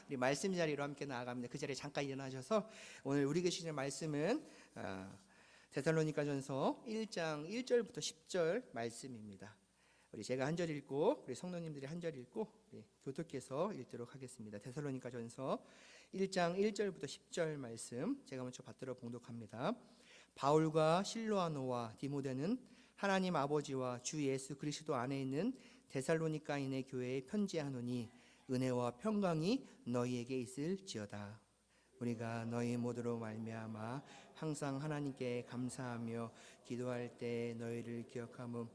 우리 말씀 자리로 함께 나아갑니다. 그 자리에 잠깐 일어나셔서 오늘 우리 계시는 말씀은 데살로니가전서 1장 1절부터 10절 말씀입니다. 우리 제가 한 절 읽고 우리 성도님들이 한 절 읽고 우리 교독해서 읽도록 하겠습니다. 데살로니가전서 1장 1절부터 10절 말씀 제가 먼저 받들어 봉독합니다. 바울과 실로아노와 디모데는 하나님 아버지와 주 예수 그리스도 안에 있는 데살로니가인의 교회에 편지하노니 은혜와 평강이 너희에게 있을지어다. 우리가 너희 모두로 말미암아 항상 하나님께 감사하며 기도할 때 너희를 기억하며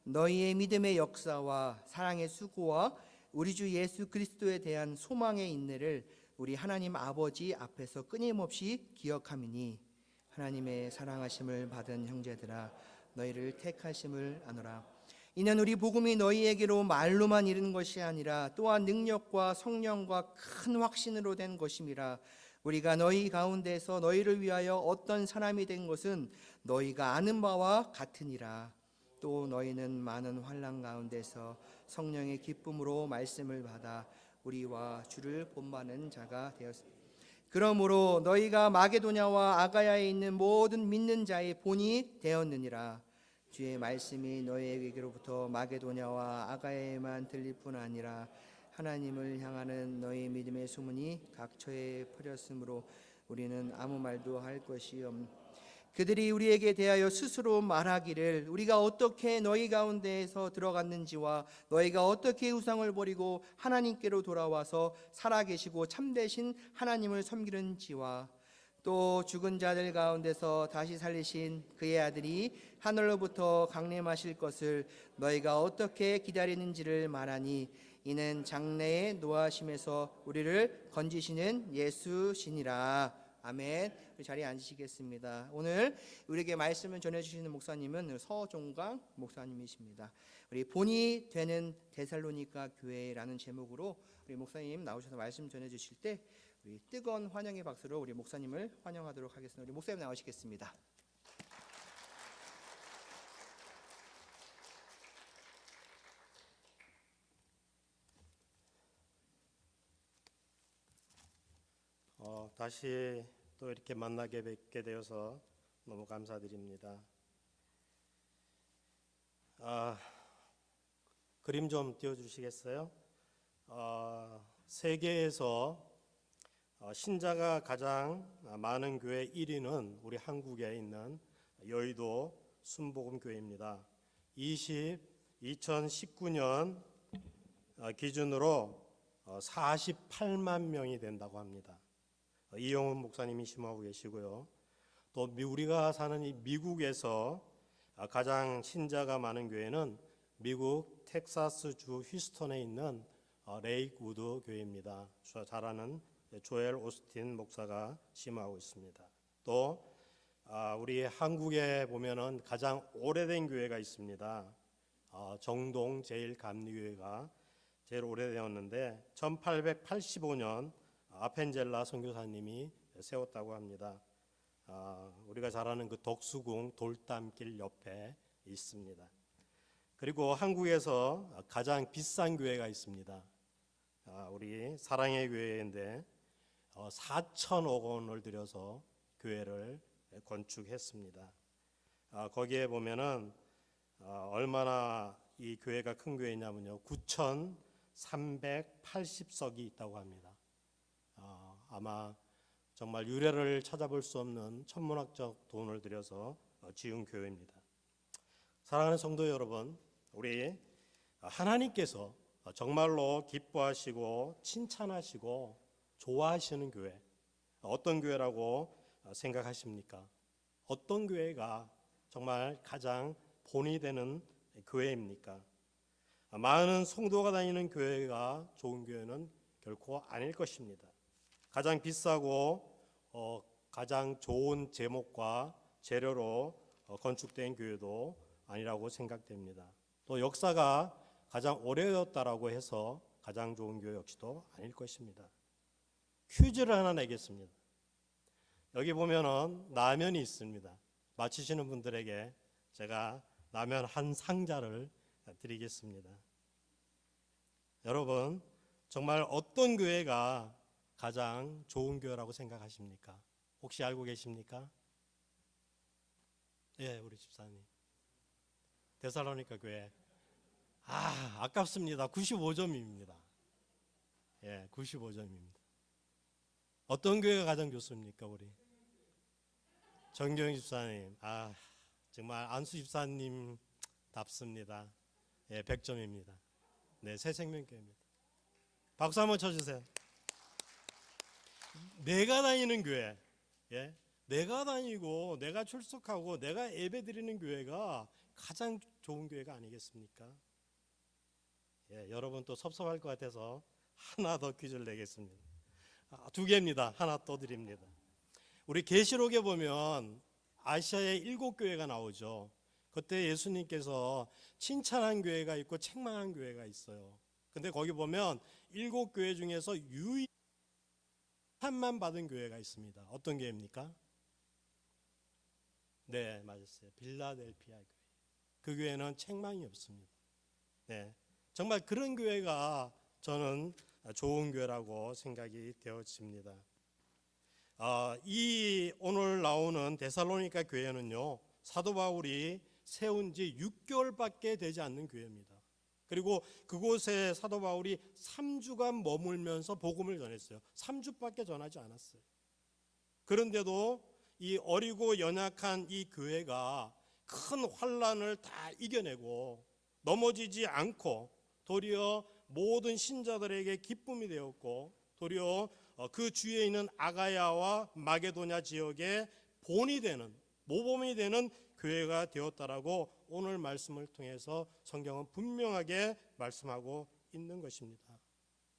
너희의 믿음의 역사와 사랑의 수고와 우리 주 예수 그리스도에 대한 소망의 인내를 우리 하나님 아버지 앞에서 끊임없이 기억함이니 하나님의 사랑하심을 받은 형제들아 너희를 택하심을 아노라. 이는 우리 복음이 너희에게로 말로만 이르는 것이 아니라 또한 능력과 성령과 큰 확신으로 된 것임이라. 우리가 너희 가운데서 너희를 위하여 어떤 사람이 된 것은 너희가 아는 바와 같으니라. 또 너희는 많은 환난 가운데서 성령의 기쁨으로 말씀을 받아 우리와 주를 본받는 자가 되었습니다. 그러므로 너희가 마게도냐와 아가야에 있는 모든 믿는 자의 본이 되었느니라. 주의 말씀이 너희에게로부터 마게도냐와 아가야에만 들릴 뿐 아니라 하나님을 향하는 너희 믿음의 소문이 각처에 퍼졌으므로 우리는 아무 말도 할 것이 없는. 그들이 우리에게 대하여 스스로 말하기를 우리가 어떻게 너희 가운데에서 들어갔는지와 너희가 어떻게 우상을 버리고 하나님께로 돌아와서 살아계시고 참되신 하나님을 섬기는지와 또 죽은 자들 가운데서 다시 살리신 그의 아들이 하늘로부터 강림하실 것을 너희가 어떻게 기다리는지를 말하니 이는 장래의 노하심에서 우리를 건지시는 예수시니라. 아멘. 우리 자리에 앉으시겠습니다. 오늘 우리에게 말씀을 전해주시는 목사님은 서종강 목사님이십니다. 우리 본이 되는 데살로니가 교회라는 제목으로 우리 목사님 나오셔서 말씀 전해주실 때 우리 뜨거운 환영의 박수로 우리 목사님을 환영하도록 하겠습니다. 우리 목사님 나오시겠습니다. 다시 또 이렇게 만나게 뵙게 되어서 너무 감사드립니다. 그림 좀 띄워주시겠어요? 세계에서 신자가 가장 많은 교회 1위는 우리 한국에 있는 여의도 순복음교회입니다. 2019년 기준으로 48만 명이 된다고 합니다. 이영훈 목사님이 심호하고 계시고요. 또 우리가 사는 이 미국에서 가장 신자가 많은 교회는 미국 텍사스주 휴스턴에 있는 레이크우드 교회입니다. 잘 아는 조엘 오스틴 목사가 심호하고 있습니다. 또 우리 한국에 보면은 가장 오래된 교회가 있습니다. 정동 제1감리교회가 제일 오래되었는데 1885년 아펜젤라 선교사님이 세웠다고 합니다. 우리가 잘 아는 그 덕수궁 돌담길 옆에 있습니다. 그리고 한국에서 가장 비싼 교회가 있습니다. 우리 사랑의 교회인데 4천억 원을 들여서 교회를 건축했습니다. 거기에 보면은 얼마나 이 교회가 큰 교회냐면요, 9,380석이 있다고 합니다. 아마 정말 유래를 찾아볼 수 없는 천문학적 돈을 들여서 지은 교회입니다. 사랑하는 성도 여러분, 우리 하나님께서 정말로 기뻐하시고 칭찬하시고 좋아하시는 교회, 어떤 교회라고 생각하십니까? 어떤 교회가 정말 가장 본이 되는 교회입니까? 많은 성도가 다니는 교회가 좋은 교회는 결코 아닐 것입니다. 가장 비싸고 가장 좋은 제목과 재료로 건축된 교회도 아니라고 생각됩니다. 또 역사가 가장 오래되었다라고 해서 가장 좋은 교회 역시도 아닐 것입니다. 퀴즈를 하나 내겠습니다. 여기 보면은 라면이 있습니다. 맞히시는 분들에게 제가 라면 한 상자를 드리겠습니다. 여러분, 정말 어떤 교회가 가장 좋은 교회라고 생각하십니까? 혹시 알고 계십니까? 예, 우리 집사님. 데살로니가 교회. 아깝습니다. 95점입니다. 예, 95점입니다. 어떤 교회가 가장 좋습니까, 우리? 정경 집사님. 정말 안수 집사님답습니다. 예, 100점입니다. 네, 새생명교회입니다. 박수 한번 쳐주세요. 내가 다니는 교회, 예, 내가 다니고 내가 출석하고 내가 예배드리는 교회가 가장 좋은 교회가 아니겠습니까? 예, 여러분 또 섭섭할 것 같아서 하나 더 퀴즈를 내겠습니다. 2개입니다. 하나 또 드립니다. 우리 계시록에 보면 아시아의 7교회가 나오죠. 그때 예수님께서 칭찬한 교회가 있고 책망한 교회가 있어요. 근데 거기 보면 7교회 중에서 유일 칭찬만 받은 교회가 있습니다. 어떤 교회입니까? 네, 맞았어요. 빌라델피아 교회. 그 교회는 책망이 없습니다. 네, 정말 그런 교회가 저는 좋은 교회라고 생각이 되어집니다. 이 오늘 나오는 데살로니가 교회는요, 사도 바울이 세운 지 6개월밖에 되지 않는 교회입니다. 그리고 그곳에 사도 바울이 3주간 머물면서 복음을 전했어요. 3주밖에 전하지 않았어요. 그런데도 이 어리고 연약한 이 교회가 큰 환난을 다 이겨내고 넘어지지 않고 도리어 모든 신자들에게 기쁨이 되었고, 도리어 그 주위에 있는 아가야와 마게도냐 지역의 본이 되는, 모범이 되는 교회가 되었다라고 오늘 말씀을 통해서 성경은 분명하게 말씀하고 있는 것입니다.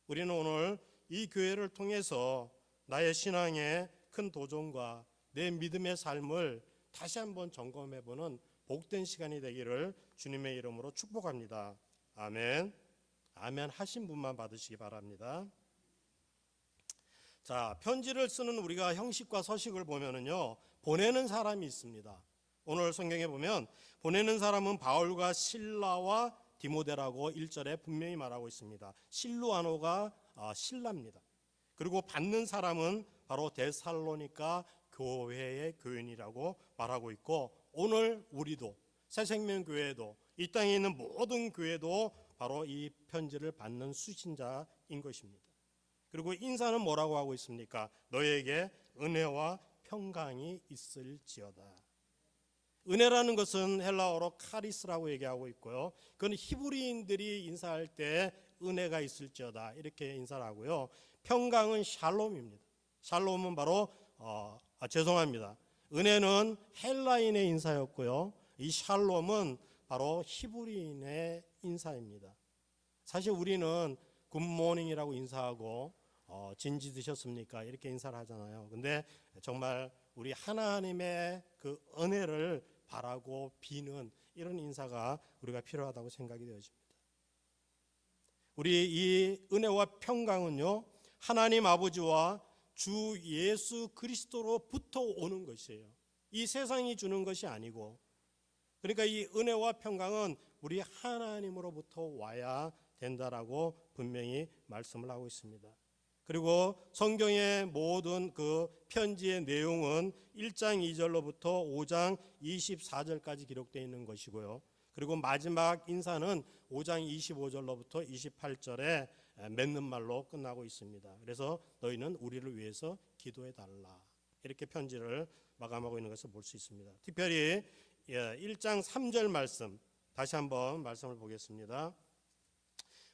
우리는 오늘 이 교회를 통해서 나의 신앙의 큰 도전과 내 믿음의 삶을 다시 한번 점검해보는 복된 시간이 되기를 주님의 이름으로 축복합니다. 아멘. 아멘 하신 분만 받으시기 바랍니다. 자, 편지를 쓰는 우리가 형식과 서식을 보면은요, 보내는 사람이 있습니다. 오늘 성경에 보면 보내는 사람은 바울과 실라와 디모데라고 1절에 분명히 말하고 있습니다. 실루아노가 실라입니다. 그리고 받는 사람은 바로 데살로니가 교회의 교인이라고 말하고 있고, 오늘 우리도 새생명교회도 이 땅에 있는 모든 교회도 바로 이 편지를 받는 수신자인 것입니다. 그리고 인사는 뭐라고 하고 있습니까? 너에게 은혜와 평강이 있을지어다. 은혜라는 것은 헬라어로 카리스라고 얘기하고 있고요. 그건 히브리인들이 인사할 때 은혜가 있을지어다 이렇게 인사를 하고요. 평강은 샬롬입니다. 샬롬은 바로 죄송합니다. 은혜는 헬라인의 인사였고요. 이 샬롬은 바로 히브리인의 인사입니다. 사실 우리는 굿모닝이라고 인사하고 진지 드셨습니까? 이렇게 인사를 하잖아요. 근데 정말 우리 하나님의 그 은혜를 바라고 비는 이런 인사가 우리가 필요하다고 생각이 되어집니다. 우리 이 은혜와 평강은요, 하나님 아버지와 주 예수 그리스도로부터 오는 것이에요. 이 세상이 주는 것이 아니고, 그러니까 이 은혜와 평강은 우리 하나님으로부터 와야 된다라고 분명히 말씀을 하고 있습니다. 그리고 성경의 모든 그 편지의 내용은 1장 2절로부터 5장 24절까지 기록되어 있는 것이고요. 그리고 마지막 인사는 5장 25절로부터 28절에 맺는 말로 끝나고 있습니다. 그래서 너희는 우리를 위해서 기도해 달라, 이렇게 편지를 마감하고 있는 것을 볼 수 있습니다. 특별히 1장 3절 말씀 다시 한번 말씀을 보겠습니다.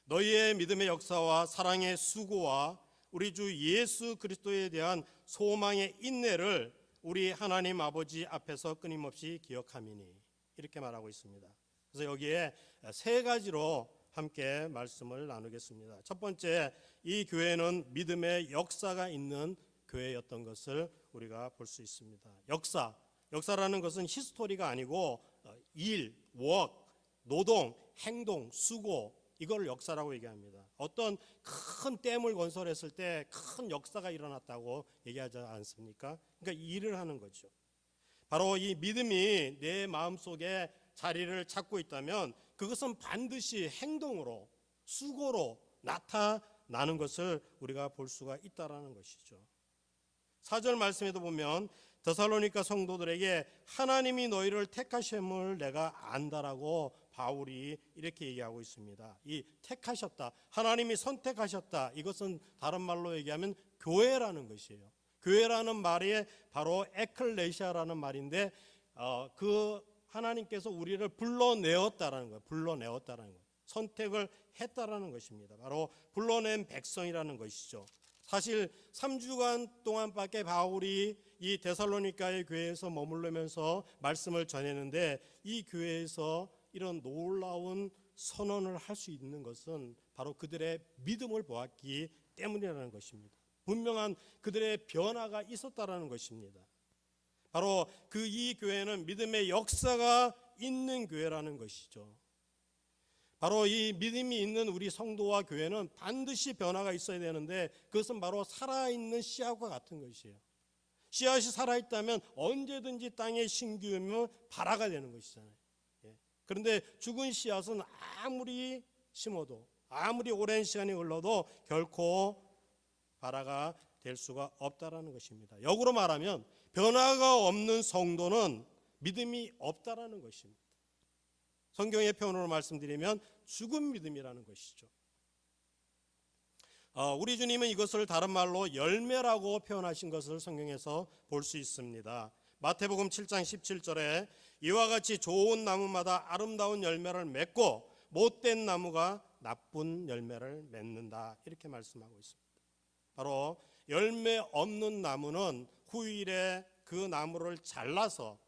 너희의 믿음의 역사와 사랑의 수고와 우리 주 예수 그리스도에 대한 소망의 인내를 우리 하나님 아버지 앞에서 끊임없이 기억함이니, 이렇게 말하고 있습니다. 그래서 여기에 세 가지로 함께 말씀을 나누겠습니다. 첫 번째, 이 교회는 믿음의 역사가 있는 교회였던 것을 우리가 볼 수 있습니다. 역사라는 것은 히스토리가 아니고 일, 워크, 노동, 행동, 수고, 이걸 역사라고 얘기합니다. 어떤 큰 댐을 건설했을 때 큰 역사가 일어났다고 얘기하지 않습니까? 그러니까 일을 하는 거죠. 바로 이 믿음이 내 마음속에 자리를 찾고 있다면 그것은 반드시 행동으로, 수고로 나는 것을 우리가 볼 수가 있다라는 것이죠. 4절 말씀에도 보면 데살로니가 성도들에게 하나님이 너희를 택하심을 내가 안다라고 바울이 이렇게 얘기하고 있습니다. 이 택하셨다, 하나님이 선택하셨다, 이것은 다른 말로 얘기하면 교회라는 것이에요. 교회라는 말이 바로 에클레시아라는 말인데 그 하나님께서 우리를 불러내었다라는 거예요. 불러내었다라는 거예요. 선택을 했다라는 것입니다. 바로 불러낸 백성이라는 것이죠. 사실 3주간 동안밖에 바울이 이 데살로니가의 교회에서 머물면서 말씀을 전했는데 이 교회에서 이런 놀라운 선언을 할 수 있는 것은 바로 그들의 믿음을 보았기 때문이라는 것입니다. 분명한 그들의 변화가 있었다라는 것입니다. 바로 이 교회는 믿음의 역사가 있는 교회라는 것이죠. 바로 이 믿음이 있는 우리 성도와 교회는 반드시 변화가 있어야 되는데 그것은 바로 살아있는 씨앗과 같은 것이에요. 씨앗이 살아있다면 언제든지 땅에 심기우면 발화가 되는 것이잖아요. 그런데 죽은 씨앗은 아무리 심어도 아무리 오랜 시간이 흘러도 결코 발화가 될 수가 없다라는 것입니다. 역으로 말하면 변화가 없는 성도는 믿음이 없다라는 것입니다. 성경의 표현으로 말씀드리면 죽은 믿음이라는 것이죠. 우리 주님은 이것을 다른 말로 열매라고 표현하신 것을 성경에서 볼 수 있습니다. 마태복음 7장 17절에 이와 같이 좋은 나무마다 아름다운 열매를 맺고 못된 나무가 나쁜 열매를 맺는다, 이렇게 말씀하고 있습니다. 바로 열매 없는 나무는 후일에 그 나무를 잘라서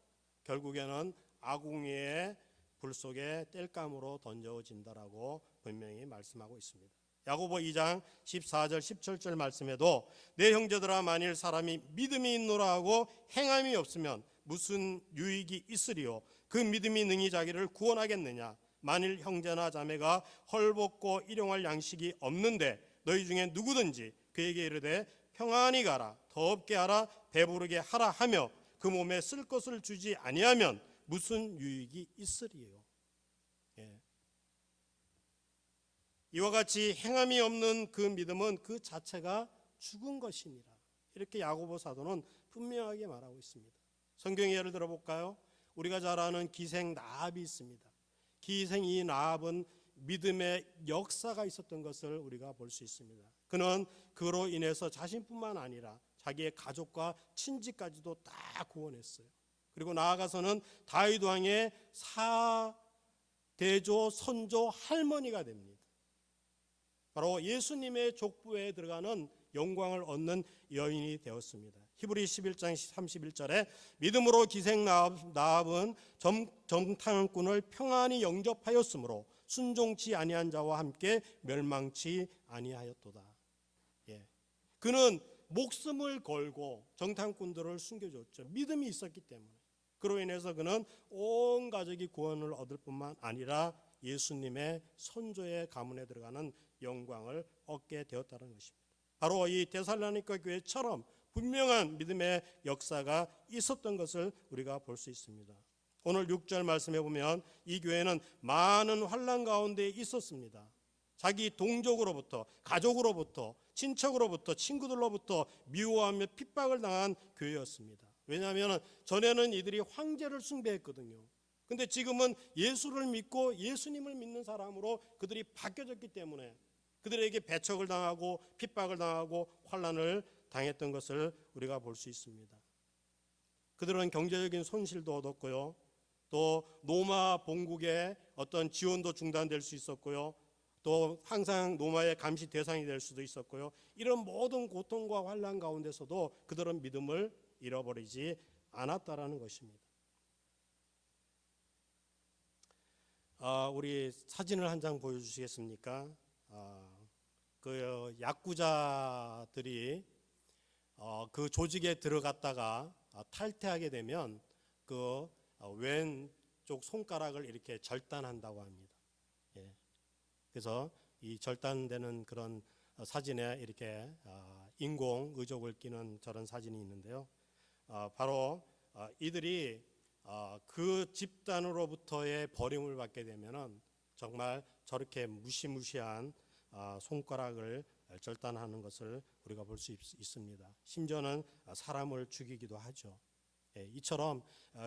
결국에는 아궁이의 불 속에 땔감으로 던져진다라고 분명히 말씀하고 있습니다. 야고보 2장 14절 17절 말씀에도 내 형제들아 만일 사람이 믿음이 있노라 하고 행함이 없으면 무슨 유익이 있으리요 그 믿음이 능히 자기를 구원하겠느냐 만일 형제나 자매가 헐벗고 일용할 양식이 없는데 너희 중에 누구든지 그에게 이르되 평안히 가라 더 없게 하라 배부르게 하라 하며 그 몸에 쓸 것을 주지 아니하면 무슨 유익이 있으리요. 이와 같이 행함이 없는 그 믿음은 그 자체가 죽은 것이니라, 이렇게 야고보 사도는 분명하게 말하고 있습니다. 성경의 예를 들어볼까요? 우리가 잘 아는 기생 라합이 있습니다. 기생 이 라합은 믿음의 역사가 있었던 것을 우리가 볼 수 있습니다. 그는 그로 인해서 자신뿐만 아니라 자기의 가족과 친지까지도 다 구원했어요. 그리고 나아가서는 다윗 왕의 대조 선조 할머니가 됩니다. 바로 예수님의 족보에 들어가는 영광을 얻는 여인이 되었습니다. 히브리 11장 31절에 믿음으로 기생 라합은 정탐꾼을 평안히 영접하였으므로 순종치 아니한 자와 함께 멸망치 아니하였도다. 그는 목숨을 걸고 정탐꾼들을 숨겨줬죠. 믿음이 있었기 때문에. 그로 인해서 그는 온 가족이 구원을 얻을 뿐만 아니라 예수님의 선조의 가문에 들어가는 영광을 얻게 되었다는 것입니다. 바로 이 데살로니가 교회처럼 분명한 믿음의 역사가 있었던 것을 우리가 볼 수 있습니다. 오늘 6절 말씀해 보면 이 교회는 많은 환난 가운데 있었습니다. 자기 동족으로부터, 가족으로부터, 친척으로부터, 친구들로부터 미워하며 핍박을 당한 교회였습니다. 왜냐하면 전에는 이들이 황제를 숭배했거든요. 근데 지금은 예수를 믿고 예수님을 믿는 사람으로 그들이 바뀌어졌기 때문에 그들에게 배척을 당하고 핍박을 당하고 환난을 당했던 것을 우리가 볼 수 있습니다. 그들은 경제적인 손실도 얻었고요. 또 로마 본국의 어떤 지원도 중단될 수 있었고요. 또 항상 로마의 감시 대상이 될 수도 있었고요. 이런 모든 고통과 환난 가운데서도 그들은 믿음을 잃어버리지 않았다라는 것입니다. 우리 사진을 한 장 보여주시겠습니까? 그 야쿠자들이 그 조직에 들어갔다가 탈퇴하게 되면 그 왼쪽 손가락을 이렇게 절단한다고 합니다. 그래서 이 절단되는 그런 사진에 이렇게 인공 의족을 끼는 저런 사진이 있는데요. 바로 이들이 그 집단으로부터의 버림을 받게 되면은 정말 저렇게 무시무시한 손가락을 절단하는 것을 우리가 볼 수 있습니다. 심지어는 사람을 죽이기도 하죠. 이처럼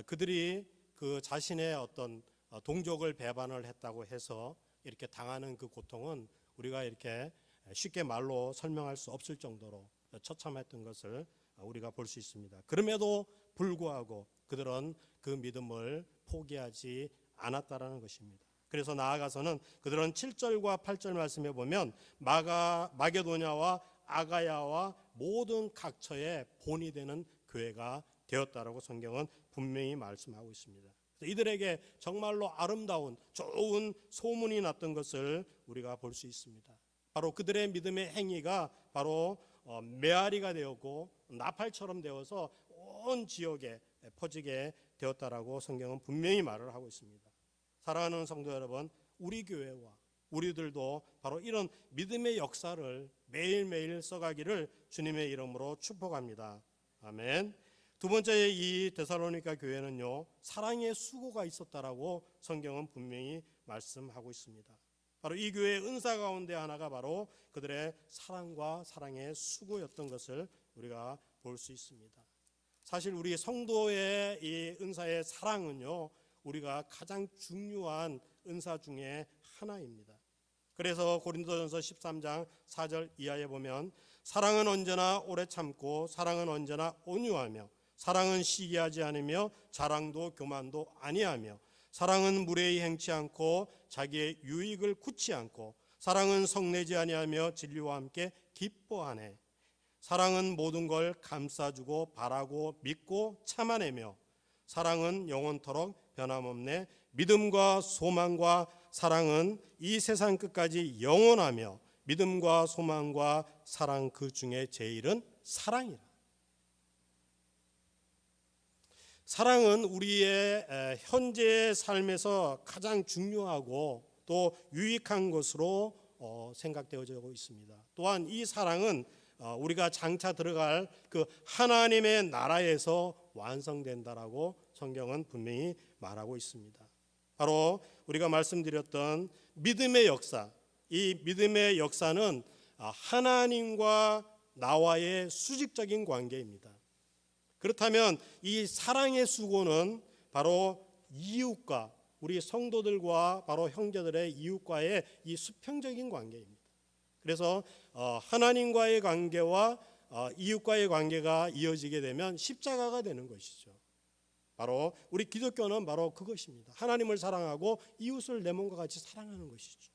그들이 그 자신의 어떤 동족을 배반을 했다고 해서 이렇게 당하는 그 고통은 우리가 이렇게 쉽게 말로 설명할 수 없을 정도로 처참했던 것을 우리가 볼 수 있습니다. 그럼에도 불구하고 그들은 그 믿음을 포기하지 않았다라는 것입니다. 그래서 나아가서는 그들은 7절과 8절 말씀에 보면 마게도냐와 아가야와 모든 각처의 본이 되는 교회가 되었다라고 성경은 분명히 말씀하고 있습니다. 이들에게 정말로 아름다운 좋은 소문이 났던 것을 우리가 볼 수 있습니다. 바로 그들의 믿음의 행위가 바로 메아리가 되었고 나팔처럼 되어서 온 지역에 퍼지게 되었다라고 성경은 분명히 말을 하고 있습니다. 사랑하는 성도 여러분, 우리 교회와 우리들도 바로 이런 믿음의 역사를 매일매일 써가기를 주님의 이름으로 축복합니다. 아멘. 두 번째, 이 데살로니가 교회는요, 사랑의 수고가 있었다라고 성경은 분명히 말씀하고 있습니다. 바로 이 교회의 은사 가운데 하나가 바로 그들의 사랑과 사랑의 수고였던 것을 우리가 볼 수 있습니다. 사실 우리 성도의 이 은사의 사랑은요, 우리가 가장 중요한 은사 중에 하나입니다. 그래서 고린도전서 13장 4절 이하에 보면 사랑은 언제나 오래 참고 사랑은 언제나 온유하며 사랑은 시기하지 않으며 자랑도 교만도 아니하며 사랑은 무례히 행치 않고 자기의 유익을 굳지 않고 사랑은 성내지 아니하며 진리와 함께 기뻐하네. 사랑은 모든 걸 감싸주고 바라고 믿고 참아내며 사랑은 영원토록 변함없네. 믿음과 소망과 사랑은 이 세상 끝까지 영원하며 믿음과 소망과 사랑 그 중에 제일은 사랑이라. 사랑은 우리의 현재의 삶에서 가장 중요하고 또 유익한 것으로 생각되어지고 있습니다. 또한 이 사랑은 우리가 장차 들어갈 그 하나님의 나라에서 완성된다라고 성경은 분명히 말하고 있습니다. 바로 우리가 말씀드렸던 믿음의 역사, 이 믿음의 역사는 하나님과 나와의 수직적인 관계입니다. 그렇다면 이 사랑의 수고는 바로 이웃과 우리 성도들과 바로 형제들의 이웃과의 이 수평적인 관계입니다. 그래서 하나님과의 관계와 이웃과의 관계가 이어지게 되면 십자가가 되는 것이죠. 바로 우리 기독교는 바로 그것입니다. 하나님을 사랑하고 이웃을 내 몸과 같이 사랑하는 것이죠.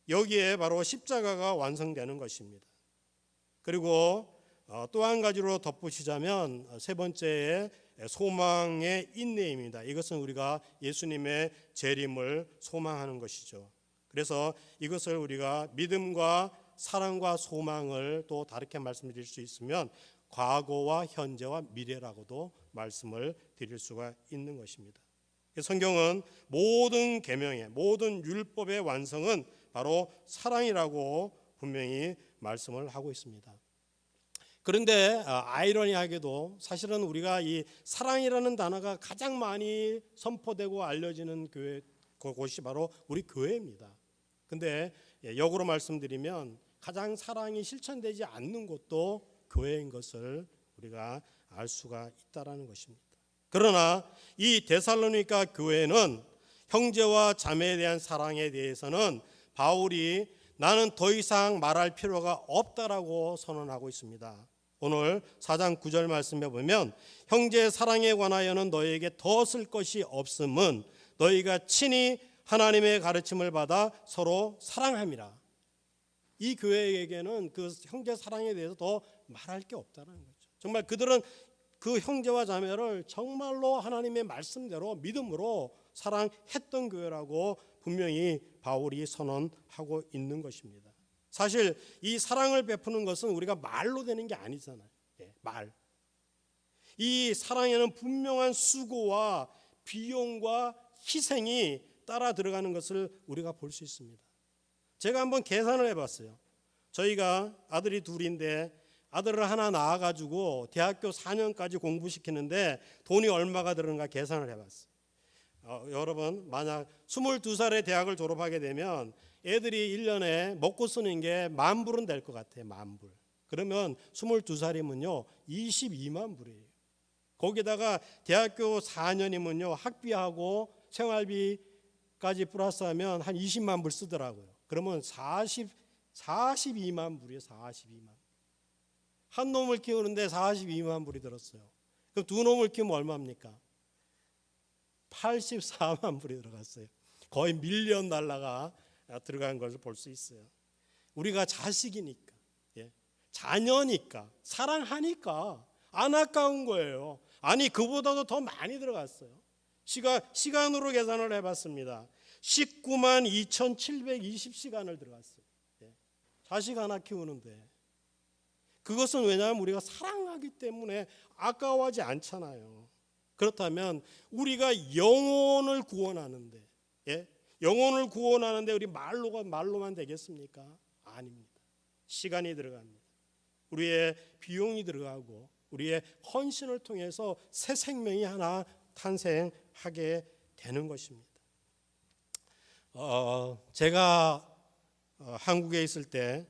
여기에 바로 십자가가 완성되는 것입니다. 그리고 또 한 가지로 덧붙이자면 세 번째의 소망의 인내입니다. 이것은 우리가 예수님의 재림을 소망하는 것이죠. 그래서 이것을 우리가 믿음과 사랑과 소망을 또 다르게 말씀드릴 수 있으면 과거와 현재와 미래라고도 말씀을 드릴 수가 있는 것입니다. 성경은 모든 계명의 모든 율법의 완성은 바로 사랑이라고 분명히 말씀을 하고 있습니다. 그런데 아이러니하게도 사실은 우리가 이 사랑이라는 단어가 가장 많이 선포되고 알려지는 곳이 바로 우리 교회입니다. 근데 역으로 말씀드리면 가장 사랑이 실천되지 않는 곳도 교회인 것을 우리가 알 수가 있다라는 것입니다. 그러나 이 데살로니가 교회는 형제와 자매에 대한 사랑에 대해서는 바울이 나는 더 이상 말할 필요가 없다라고 선언하고 있습니다. 오늘 4장 9절 말씀에 보면 형제의 사랑에 관하여는 너희에게 더 쓸 것이 없음은 너희가 친히 하나님의 가르침을 받아 서로 사랑함이라. 이 교회에게는 그 형제 사랑에 대해서 더 말할 게 없다는 거죠. 정말 그들은 그 형제와 자매를 정말로 하나님의 말씀대로 믿음으로 사랑했던 교회라고 분명히 바울이 선언하고 있는 것입니다. 사실 이 사랑을 베푸는 것은 우리가 말로 되는 게 아니잖아요. 말. 이 사랑에는 분명한 수고와 비용과 희생이 따라 들어가는 것을 우리가 볼 수 있습니다. 제가 한번 계산을 해봤어요. 저희가 아들이 둘인데 아들을 하나 낳아가지고 대학교 4년까지 공부시키는데 돈이 얼마가 드는가 계산을 해봤어요. 여러분 만약 22살에 대학을 졸업하게 되면 애들이 1년에 먹고 쓰는 게 10,000불은 될 것 같아요. 10,000불. 그러면 22살이면요 22만 불이에요. 거기다가 대학교 4년이면요 학비하고 생활비까지 플러스하면 한 20만 불 쓰더라고요. 그러면 42만 불이에요. 42만. 한 놈을 키우는데 42만 불이 들었어요. 그럼 두 놈을 키우면 얼마입니까? 84만 불이 들어갔어요. 거의 밀리언 달러가 들어간 것을 볼 수 있어요. 우리가 자식이니까, 자녀니까, 사랑하니까 안 아까운 거예요. 아니 그보다도 더 많이 들어갔어요. 시간으로 계산을 해봤습니다. 19만 2,720시간을 들어갔어요. 자식 하나 키우는데. 그것은 왜냐하면 우리가 사랑하기 때문에 아까워하지 않잖아요. 그렇다면 우리가 영혼을 구원하는데, 영혼을 구원하는데 우리 말로만 되겠습니까? 아닙니다. 시간이 들어갑니다. 우리의 비용이 들어가고 우리의 헌신을 통해서 새 생명이 하나 탄생하게 되는 것입니다. 제가 한국에 있을 때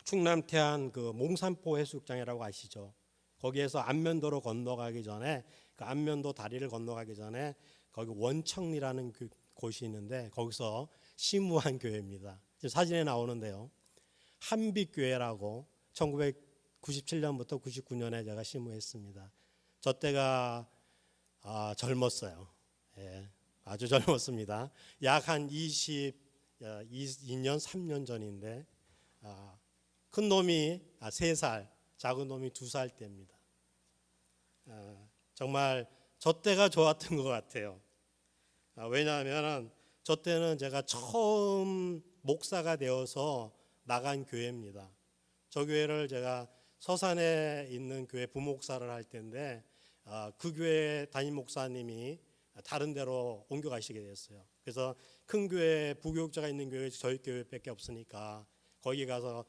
충남 태안 그 몽산포 해수욕장이라고 아시죠? 거기에서 안면도로 건너가기 전에 그 안면도 다리를 건너가기 전에 거기 원청리라는 곳이 있는데 거기서 시무한 교회입니다. 지금 사진에 나오는데요. 한빛교회라고 1997년부터 99년에 제가 시무했습니다. 저 때가 젊었어요. 아주 젊었습니다. 약 한 22년, 3년 전인데 큰 놈이 3살, 작은 놈이 2살 때입니다. 정말 저 때가 좋았던 것 같아요. 왜냐하면 저 때는 제가 처음 목사가 되어서 나간 교회입니다. 저 교회를 제가 서산에 있는 교회 부목사를 할 때인데 그 교회 담임 목사님이 다른 데로 옮겨가시게 됐어요. 그래서 큰 교회 부교육자가 있는 교회 저희 교회밖에 없으니까 거기 가서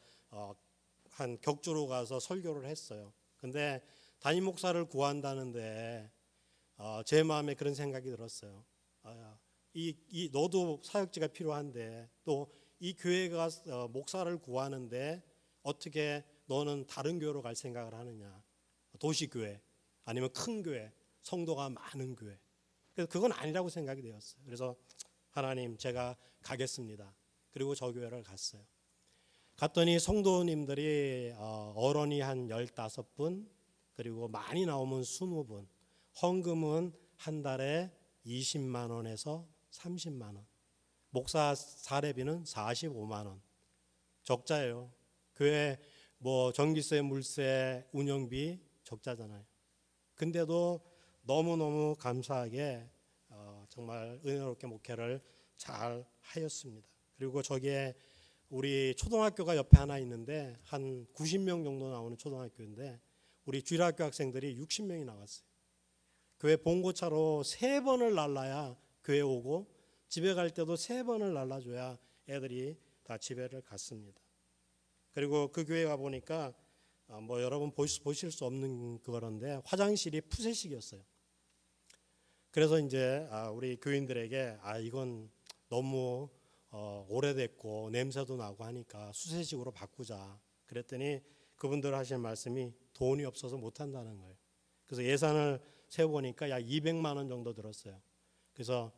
한 격주로 가서 설교를 했어요. 근데 담임 목사를 구한다는데 제 마음에 그런 생각이 들었어요. 너도 사역지가 필요한데 또 이 교회가 목사를 구하는데 어떻게 너는 다른 교회로 갈 생각을 하느냐? 도시교회 아니면 큰 교회, 성도가 많은 교회. 그래서 그건 아니라고 생각이 되었어요. 그래서 하나님 제가 가겠습니다. 그리고 저 교회를 갔어요. 갔더니 성도님들이 어른이 한 15분 그리고 많이 나오면 20분, 헌금은 한 달에 20만 원에서 30만 원, 목사 사례비는 45만 원. 적자예요. 교회 뭐 전기세, 물세, 운영비 적자잖아요. 근데도 너무너무 감사하게 정말 은혜롭게 목회를 잘 하였습니다. 그리고 저기에 우리 초등학교가 옆에 하나 있는데 한 90명 정도 나오는 초등학교인데 우리 주일학교 학생들이 60명이 나왔어요. 교회 봉고차로 3번을 날라야 교회 오고 집에 갈 때도 3번을 날라줘야 애들이 다 집에를 갔습니다. 그리고 그 교회 가 보니까 뭐 여러분 보실 수 없는 그런데 화장실이 푸세식이었어요. 그래서 이제 우리 교인들에게 이건 너무 오래됐고 냄새도 나고 하니까 수세식으로 바꾸자. 그랬더니 그분들 하신 말씀이 돈이 없어서 못한다는 거예요. 그래서 예산을 세워보니까 약 200만 원 정도 들었어요. 그래서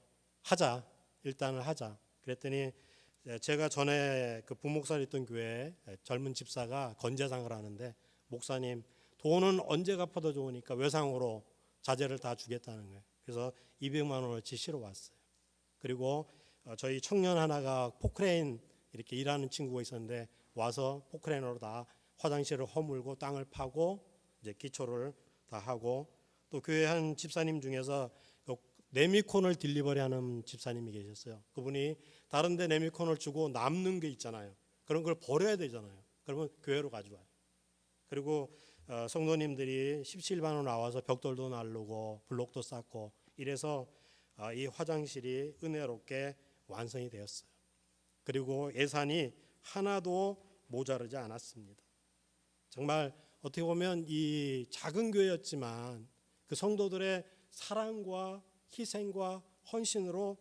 일단은 하자. 그랬더니 제가 전에 그 부목사를 있던 교회에 젊은 집사가 건재상을 하는데 목사님 돈은 언제 갚아도 좋으니까 외상으로 자재를 다 주겠다는 거예요. 그래서 200만 원어치 실어 왔어요. 그리고 저희 청년 하나가 포크레인 이렇게 일하는 친구가 있었는데 와서 포크레인으로 다 화장실을 허물고 땅을 파고 이제 기초를 다 하고 또 교회 한 집사님 중에서 레미콘을 딜리버리하는 집사님이 계셨어요. 그분이 다른데 레미콘을 주고 남는 게 있잖아요. 그런 걸 버려야 되잖아요. 그러면 교회로 가져와요. 그리고 성도님들이 17만 원 나와서 벽돌도 날르고 블록도 쌓고 이래서 이 화장실이 은혜롭게 완성이 되었어요. 그리고 예산이 하나도 모자르지 않았습니다. 정말 어떻게 보면 이 작은 교회였지만 그 성도들의 사랑과 희생과 헌신으로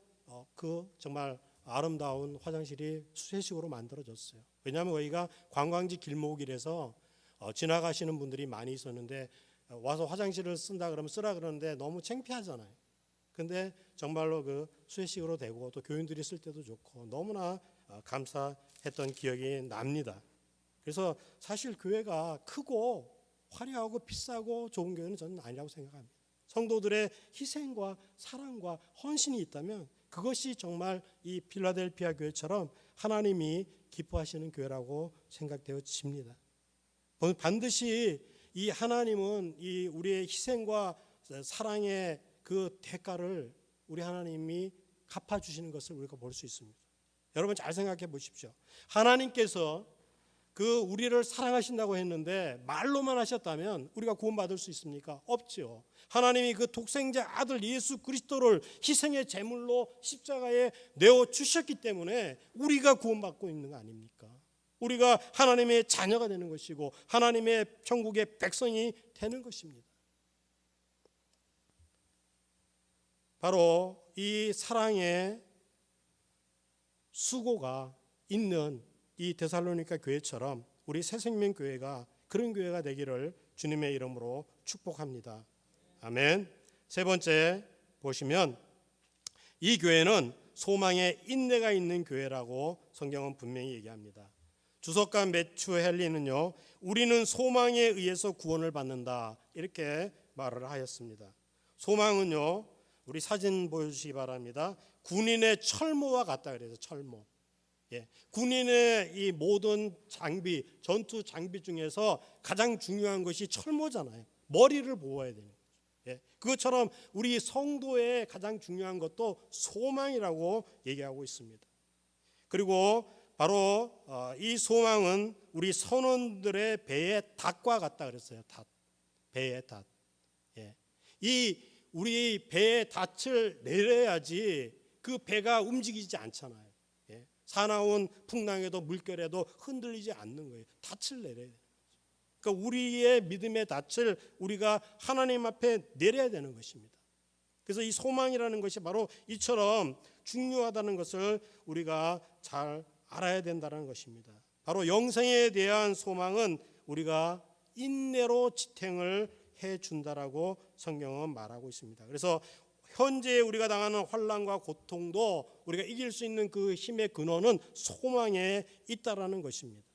그 정말 아름다운 화장실이 수세식으로 만들어졌어요. 왜냐하면 여기가 관광지 길목이라서 지나가시는 분들이 많이 있었는데 와서 화장실을 쓴다 그러면 쓰라 그러는데 너무 창피하잖아요. 근데 정말로 그 수혜식으로 되고 또 교인들이 쓸 때도 좋고 너무나 감사했던 기억이 납니다. 그래서 사실 교회가 크고 화려하고 비싸고 좋은 교회는 저는 아니라고 생각합니다. 성도들의 희생과 사랑과 헌신이 있다면 그것이 정말 이 필라델피아 교회처럼 하나님이 기뻐하시는 교회라고 생각되어집니다. 반드시 이 하나님은 이 우리의 희생과 사랑의 그 대가를 우리 하나님이 갚아주시는 것을 우리가 볼 수 있습니다. 여러분 잘 생각해 보십시오. 하나님께서 그 우리를 사랑하신다고 했는데 말로만 하셨다면 우리가 구원받을 수 있습니까? 없죠. 하나님이 그 독생자 아들 예수 그리스도를 희생의 제물로 십자가에 내어 주셨기 때문에 우리가 구원받고 있는 거 아닙니까? 우리가 하나님의 자녀가 되는 것이고 하나님의 천국의 백성이 되는 것입니다. 바로 이 사랑의 수고가 있는 이 데살로니가 교회처럼 우리 새생명교회가 그런 교회가 되기를 주님의 이름으로 축복합니다. 아멘. 세 번째 보시면 이 교회는 소망의 인내가 있는 교회라고 성경은 분명히 얘기합니다. 주석가 매튜 헨리는요, 우리는 소망에 의해서 구원을 받는다 이렇게 말을 하였습니다. 소망은요, 우리 사진 보여주시기 바랍니다. 군인의 철모와 같다 그래서 철모. 군인의 이 모든 장비, 전투 장비 중에서 가장 중요한 것이 철모잖아요. 머리를 보호해야 되는 거죠. 그것처럼 우리 성도의 가장 중요한 것도 소망이라고 얘기하고 있습니다. 그리고 바로 이 소망은 우리 선원들의 배의 닷과 같다 그랬어요. 닷, 배의 닷. 이 우리 배의 닷을 내려야지 그 배가 움직이지 않잖아요. 사나운 풍랑에도 물결에도 흔들리지 않는 거예요. 닻을 내려야 돼요. 그러니까 우리의 믿음의 닻을 우리가 하나님 앞에 내려야 되는 것입니다. 그래서 이 소망이라는 것이 바로 이처럼 중요하다는 것을 우리가 잘 알아야 된다는 것입니다. 바로 영생에 대한 소망은 우리가 인내로 지탱을 해준다라고 성경은 말하고 있습니다. 그래서 현재 우리가 당하는 환난과 고통도 우리가 이길 수 있는 그 힘의 근원은 소망에 있다라는 것입니다.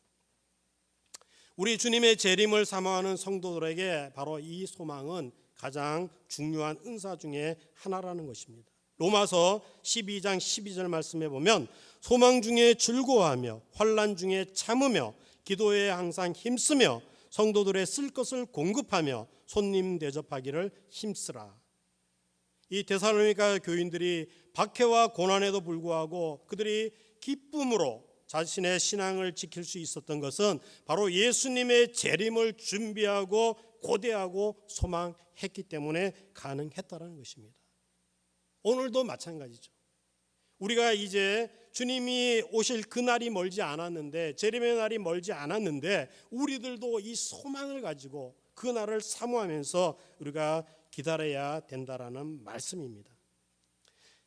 우리 주님의 재림을 사모하는 성도들에게 바로 이 소망은 가장 중요한 은사 중에 하나라는 것입니다. 로마서 12장 12절 말씀해 보면 소망 중에 즐거워하며 환난 중에 참으며 기도에 항상 힘쓰며 성도들의 쓸 것을 공급하며 손님 대접하기를 힘쓰라. 이 데살로니가 교인들이 박해와 고난에도 불구하고 그들이 기쁨으로 자신의 신앙을 지킬 수 있었던 것은 바로 예수님의 재림을 준비하고 고대하고 소망했기 때문에 가능했다는 것입니다. 오늘도 마찬가지죠. 우리가 이제 주님이 오실 그날이 멀지 않았는데, 재림의 날이 멀지 않았는데 우리들도 이 소망을 가지고 그 날을 사모하면서 우리가 기다려야 된다라는 말씀입니다.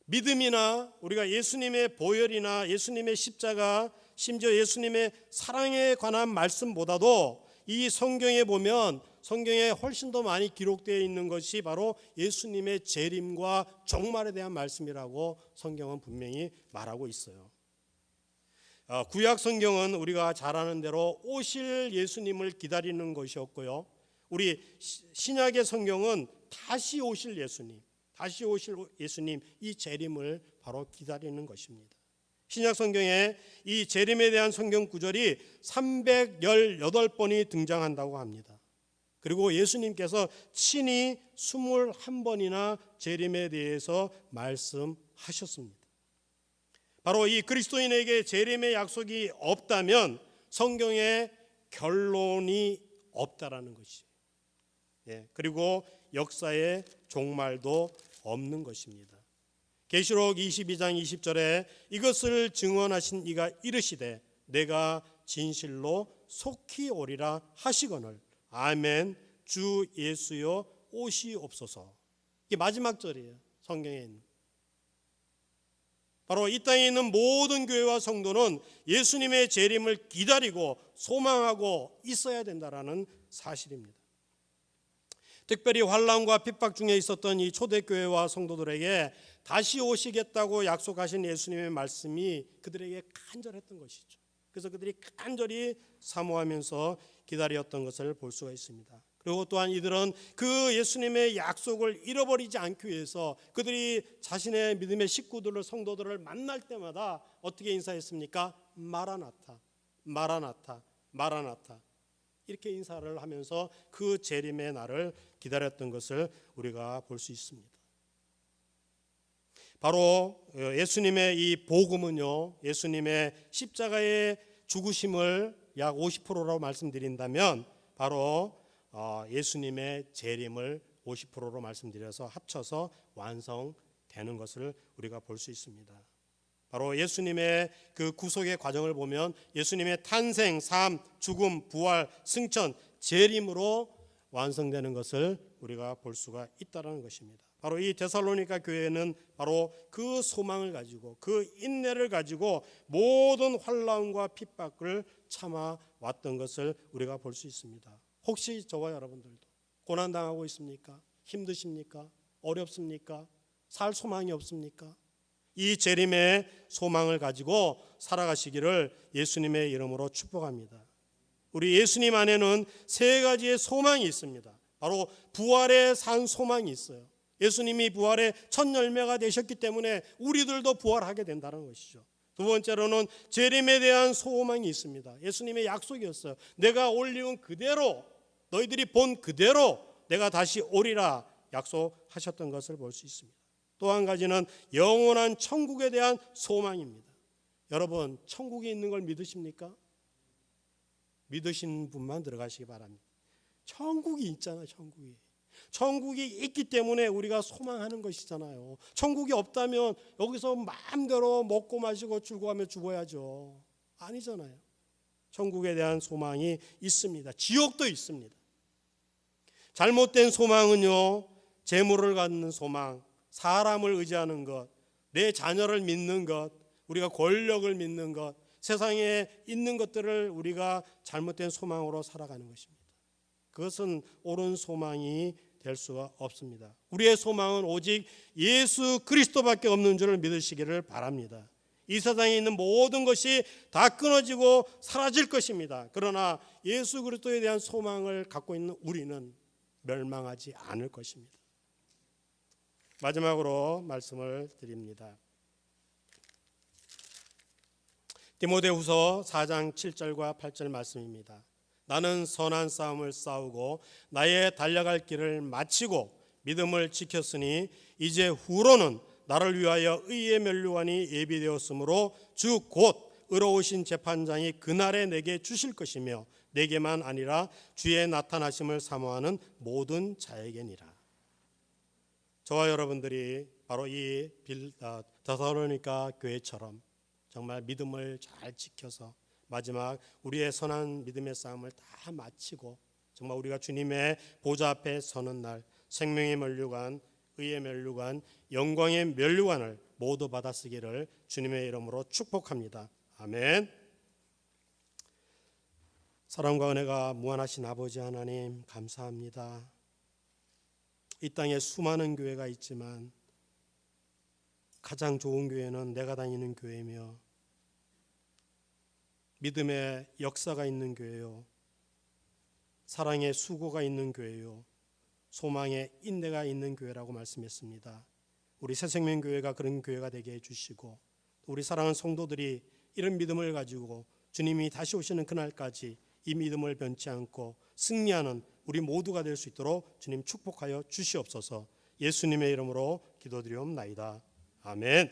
믿음이나 우리가 예수님의 보혈이나 예수님의 십자가, 심지어 예수님의 사랑에 관한 말씀보다도 이 성경에 보면 성경에 훨씬 더 많이 기록되어 있는 것이 바로 예수님의 재림과 종말에 대한 말씀이라고 성경은 분명히 말하고 있어요. 구약 성경은 우리가 잘 아는 대로 오실 예수님을 기다리는 것이었고요. 우리 신약의 성경은 다시 오실 예수님, 이 재림을 바로 기다리는 것입니다. 신약 성경에 이 재림에 대한 성경 구절이 318번이 등장한다고 합니다. 그리고 예수님께서 친히 21번이나 재림에 대해서 말씀하셨습니다. 바로 이 그리스도인에게 재림의 약속이 없다면 성경에 결론이 없다라는 것이죠. 그리고 역사의 종말도 없는 것입니다. 계시록 22장 20절에 이것을 증언하신 이가 이르시되 내가 진실로 속히 오리라 하시거늘 아멘 주 예수여 오시옵소서. 이게 마지막 절이에요. 성경에 있는. 바로 이 땅에 있는 모든 교회와 성도는 예수님의 재림을 기다리고 소망하고 있어야 된다라는 사실입니다. 특별히 환난과 핍박 중에 있었던 이 초대교회와 성도들에게 다시 오시겠다고 약속하신 예수님의 말씀이 그들에게 간절했던 것이죠. 그래서 그들이 간절히 사모하면서 기다렸던 것을 볼 수가 있습니다. 그리고 또한 이들은 그 예수님의 약속을 잃어버리지 않기 위해서 그들이 자신의 믿음의 식구들을, 성도들을 만날 때마다 어떻게 인사했습니까? 마라나타, 마라나타, 마라나타, 이렇게 인사를 하면서 그 재림의 날을 기다렸던 것을 우리가 볼 수 있습니다. 바로 예수님의 이 복음은요, 예수님의 십자가의 죽으심을 약 50%라고 말씀드린다면 바로 예수님의 재림을 50%로 말씀드려서 합쳐서 완성되는 것을 우리가 볼 수 있습니다. 바로 예수님의 그 구속의 과정을 보면 예수님의 탄생, 삶, 죽음, 부활, 승천, 재림으로 완성되는 것을 우리가 볼 수가 있다는 것입니다. 바로 이 데살로니가 교회는 바로 그 소망을 가지고 그 인내를 가지고 모든 환난과 핍박을 참아 왔던 것을 우리가 볼 수 있습니다. 혹시 저와 여러분들도 고난당하고 있습니까? 힘드십니까? 어렵습니까? 살 소망이 없습니까? 이 재림의 소망을 가지고 살아가시기를 예수님의 이름으로 축복합니다. 우리 예수님 안에는 세 가지의 소망이 있습니다. 바로 부활에 산 소망이 있어요. 예수님이 부활의 첫 열매가 되셨기 때문에 우리들도 부활하게 된다는 것이죠. 두 번째로는 재림에 대한 소망이 있습니다. 예수님의 약속이었어요. 내가 올리운 그대로, 너희들이 본 그대로 내가 다시 오리라 약속하셨던 것을 볼 수 있습니다. 또 한 가지는 영원한 천국에 대한 소망입니다. 여러분, 천국에 있는 걸 믿으십니까? 믿으신 분만 들어가시기 바랍니다. 천국이 있잖아요. 천국이 있기 때문에 우리가 소망하는 것이잖아요. 천국이 없다면 여기서 마음대로 먹고 마시고 즐거워하며 죽어야죠. 아니잖아요. 천국에 대한 소망이 있습니다. 지옥도 있습니다. 잘못된 소망은요, 재물을 갖는 소망, 사람을 의지하는 것, 내 자녀를 믿는 것, 우리가 권력을 믿는 것, 세상에 있는 것들을 우리가 잘못된 소망으로 살아가는 것입니다. 그것은 옳은 소망이 될 수가 없습니다. 우리의 소망은 오직 예수 그리스도밖에 없는 줄을 믿으시기를 바랍니다. 이 세상에 있는 모든 것이 다 끊어지고 사라질 것입니다. 그러나 예수 그리스도에 대한 소망을 갖고 있는 우리는 멸망하지 않을 것입니다. 마지막으로 말씀을 드립니다. 디모데후서 4장 7절과 8절 말씀입니다. 나는 선한 싸움을 싸우고 나의 달려갈 길을 마치고 믿음을 지켰으니 이제 후로는 나를 위하여 의의 면류관이 예비되었으므로 주 곧 의로우신 재판장이 그날에 내게 주실 것이며 내게만 아니라 주의 나타나심을 사모하는 모든 자에게니라. 저와 여러분들이 바로 이 데살로니가 교회처럼 정말 믿음을 잘 지켜서 마지막 우리의 선한 믿음의 싸움을 다 마치고 정말 우리가 주님의 보좌 앞에 서는 날 생명의 면류관, 의의 면류관, 영광의 면류관을 모두 받아쓰기를 주님의 이름으로 축복합니다. 아멘. 사랑과 은혜가 무한하신 아버지 하나님 감사합니다. 이 땅에 수많은 교회가 있지만 가장 좋은 교회는 내가 다니는 교회며 믿음의 역사가 있는 교회요, 사랑의 수고가 있는 교회요, 소망의 인내가 있는 교회라고 말씀했습니다. 우리 새생명교회가 그런 교회가 되게 해주시고 우리 사랑하는 성도들이 이런 믿음을 가지고 주님이 다시 오시는 그날까지 이 믿음을 변치 않고 승리하는 우리 모두가 될 수 있도록 주님 축복하여 주시옵소서. 예수님의 이름으로 기도드리옵나이다. 아멘.